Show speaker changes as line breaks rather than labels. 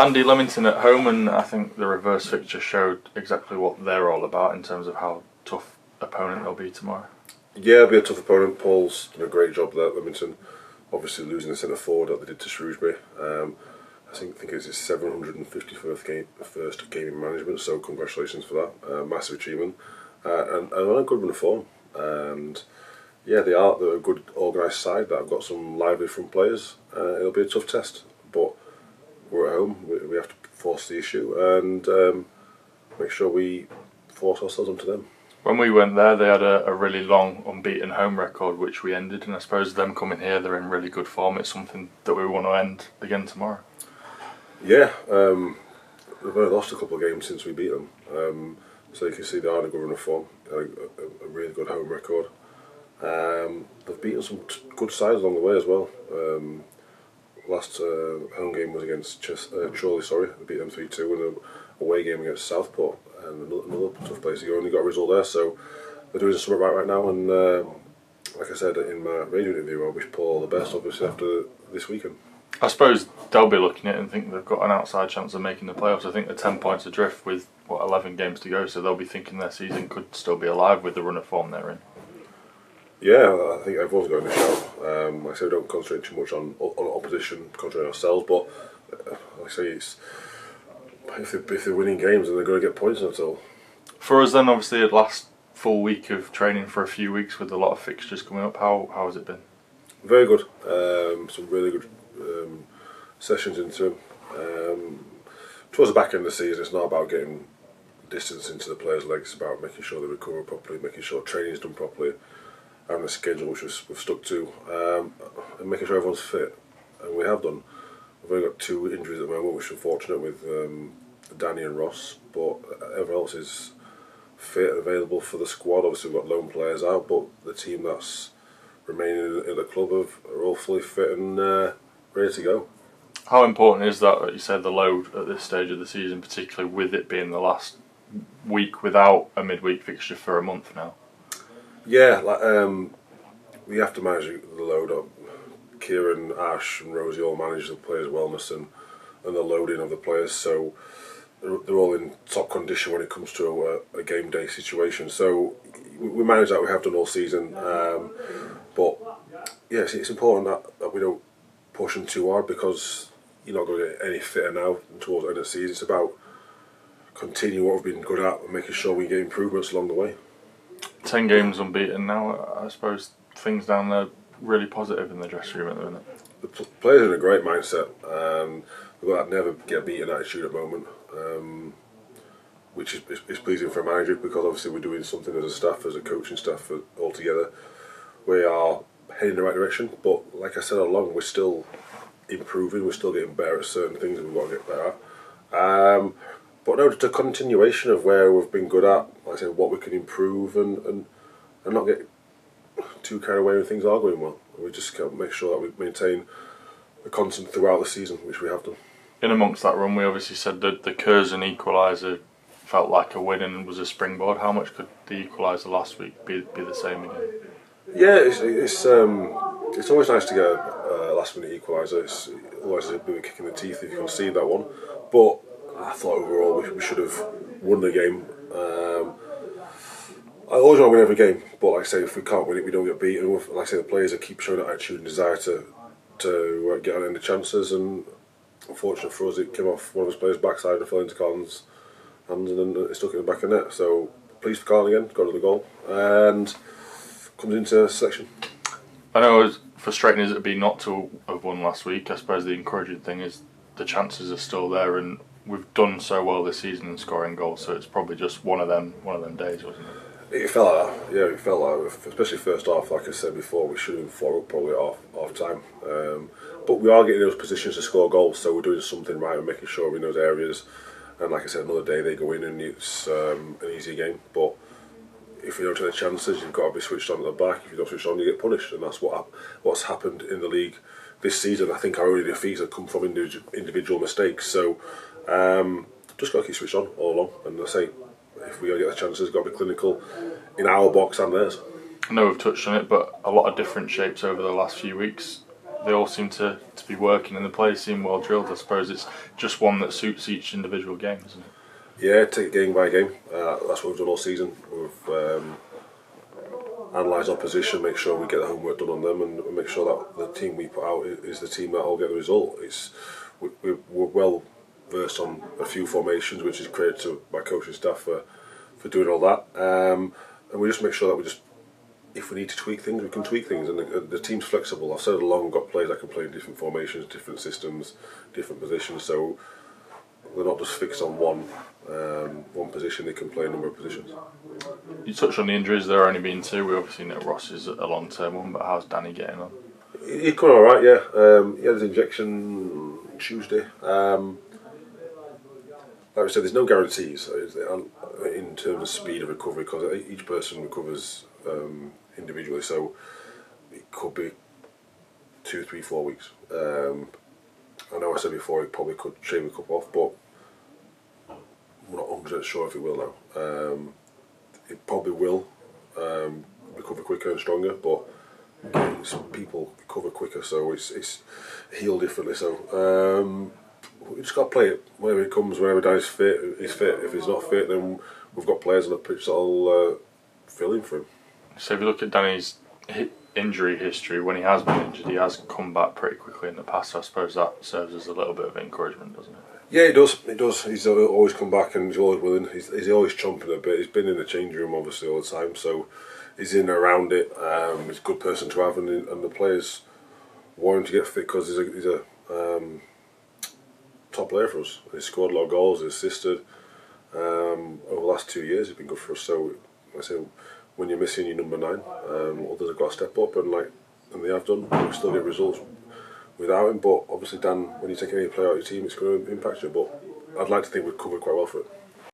Andy, Leamington at home, and I think the reverse fixture showed exactly what they're all about in terms of how tough opponent they'll be tomorrow.
Yeah, it'll be a tough opponent. Paul's done a great job there at Leamington, obviously losing the centre forward that they did to Shrewsbury. I think it's his 751st game in management, so congratulations for that. Massive achievement. And on a good run of form. And yeah, they're a good organised side that have got some lively front players. It'll be a tough test, but we're at home. We have to force the issue and make sure we force ourselves onto them.
When we went there, they had a really long unbeaten home record, which we ended, and I suppose them coming here, they're in really good form. It's something that we want to end again tomorrow.
Yeah, we've only lost a couple of games since we beat them, so you can see they are in a good run of form, a really good home record. They've beaten some good sides along the way as well. Last home game was against Chorley, they beat them 3-2, and a away game against Southport, and another tough place to go, and they got a result there, so they're doing something right now, and like I said in my radio interview, I wish Paul all the best, obviously, after this weekend.
I suppose they'll be looking at it and think they've got an outside chance of making the playoffs. I think they're 10 points adrift with 11 games to go, so they'll be thinking their season could still be alive with the run of form they're in.
Yeah, I think everyone's got in the shout. Like I say, we don't concentrate too much on opposition, concentrate on ourselves, but like I say, it's, if they're winning games, then they're going to get points in it all.
For us then, obviously, the last full week of training for a few weeks with a lot of fixtures coming up, how has it been?
Very good. Some really good sessions into them. Towards the back end of the season, it's not about getting distance into the players' legs, it's about making sure they recover properly, making sure training is done properly, having a schedule which we've stuck to, and making sure everyone's fit. And we have done. We've only got 2 injuries at the moment, which we're fortunate with Danny and Ross, but everyone else is fit and available for the squad. Obviously we've got lone players out, but the team that's remaining at the club are all fully fit and ready to go.
How important is that, like you said, the load at this stage of the season, particularly with it being the last week without a midweek fixture for a month now?
Yeah, we have to manage the load up. Kieran, Ash and Rosie all manage the players' wellness and the loading of the players, so they're all in top condition when it comes to a game day situation. So we manage that, we have done all season, but yes, it's important that we don't push them too hard, because you're not going to get any fitter now towards the end of the season. It's about continuing what we've been good at and making sure we get improvements along the way. 10
games unbeaten now, I suppose things down there really positive in the dressing room at the minute.
The players are in a great mindset. They've got that never get beaten attitude at the moment, which is pleasing for a manager, because obviously we're doing something as a staff, as a coaching staff all together. We are heading in the right direction, but like I said all along, we're still improving, we're still getting better at certain things that we've got to get better at. But no, just a continuation of where we've been good at, like I said, what we can improve and not get too carried away when things are going well. We just got to make sure that we maintain a constant throughout the season, which we have done.
In amongst that run, we obviously said that the Curzon equaliser felt like a win and was a springboard. How much could the equaliser last week be the same again?
Yeah, it's always nice to get a last minute equaliser. It's always a bit of a kick in the teeth if you concede that one. But I thought overall we should have won the game. I always want to win every game, but like I say, if we can't win it, we don't get beaten. Like I say, the players that keep showing that attitude and desire to get on any chances, and unfortunately for us, it came off one of his players' backside and fell into Carlton's hands, and then it stuck in the back of the net. So pleased for Carlton again, got another goal, and comes into selection.
I know as frustrating as it would be not to have won last week, I suppose the encouraging thing is the chances are still there, and we've done so well this season in scoring goals, so it's probably just one of them days, wasn't it?
It felt like that, yeah, it felt like, especially first half, like I said before, we should have been 4 up probably at half time. But we are getting in those positions to score goals, so we're doing something right and making sure we know those areas. And like I said, another day they go in and it's an easy game. But if you don't take the chances, you've got to be switched on at the back. If you don't switch on, you get punished, and that's what's happened in the league this season. I think our only defeats have come from individual mistakes. So just got to keep switched on all along. And I say, if we're going to get the chances, got to be clinical in our box and theirs.
I know we've touched on it, but a lot of different shapes over the last few weeks. they all seem to be working and the players seem well drilled. I suppose it's just one that suits each individual game, isn't it?
Yeah, take it game by game. That's what we've done all season. We've analyse opposition, make sure we get the homework done on them, and make sure that the team we put out is the team that will get the result. We're well versed on a few formations, which is credit to my coaching staff for doing all that. And we just make sure that if we need to tweak things, we can tweak things. And the team's flexible. I've said it along, we've got players that can play in different formations, different systems, different positions. So they're not just fixed on one position, they can play a number of positions.
You touched on the injuries, there are only been 2. We obviously know Ross is a long term one, but how's Danny getting on?
He's coming alright, yeah. He had his injection Tuesday. Like I said, there's no guarantees in terms of speed of recovery because each person recovers individually, so it could be 2, 3, 4 weeks. I know I said before he probably could shave a couple off, but we're not 100% sure if it will now. It probably will recover quicker and stronger, but some people recover quicker, so it's healed differently. So we just got to play it whenever it comes. Whenever Danny's fit, he's fit. If he's not fit, then we've got players on the pitch that'll fill in for him.
So if you look at Danny's injury history, when he has been injured, he has come back pretty quickly in the past. So I suppose that serves as a little bit of encouragement, doesn't it?
Yeah, it does. It does. He's always come back and he's always willing. He's always chomping a bit. He's been in the change room obviously all the time, so he's in and around it. He's a good person to have, and the players want him to get fit because he's a top player for us. He's scored a lot of goals. He's assisted. Over the last 2 years, he's been good for us. So I say, when you're missing your number 9, others have got to step up, and they have done. We still get results without him, but obviously Dan, when you take any player out of your team, it's going to impact you. But I'd like to think we've covered quite well for it.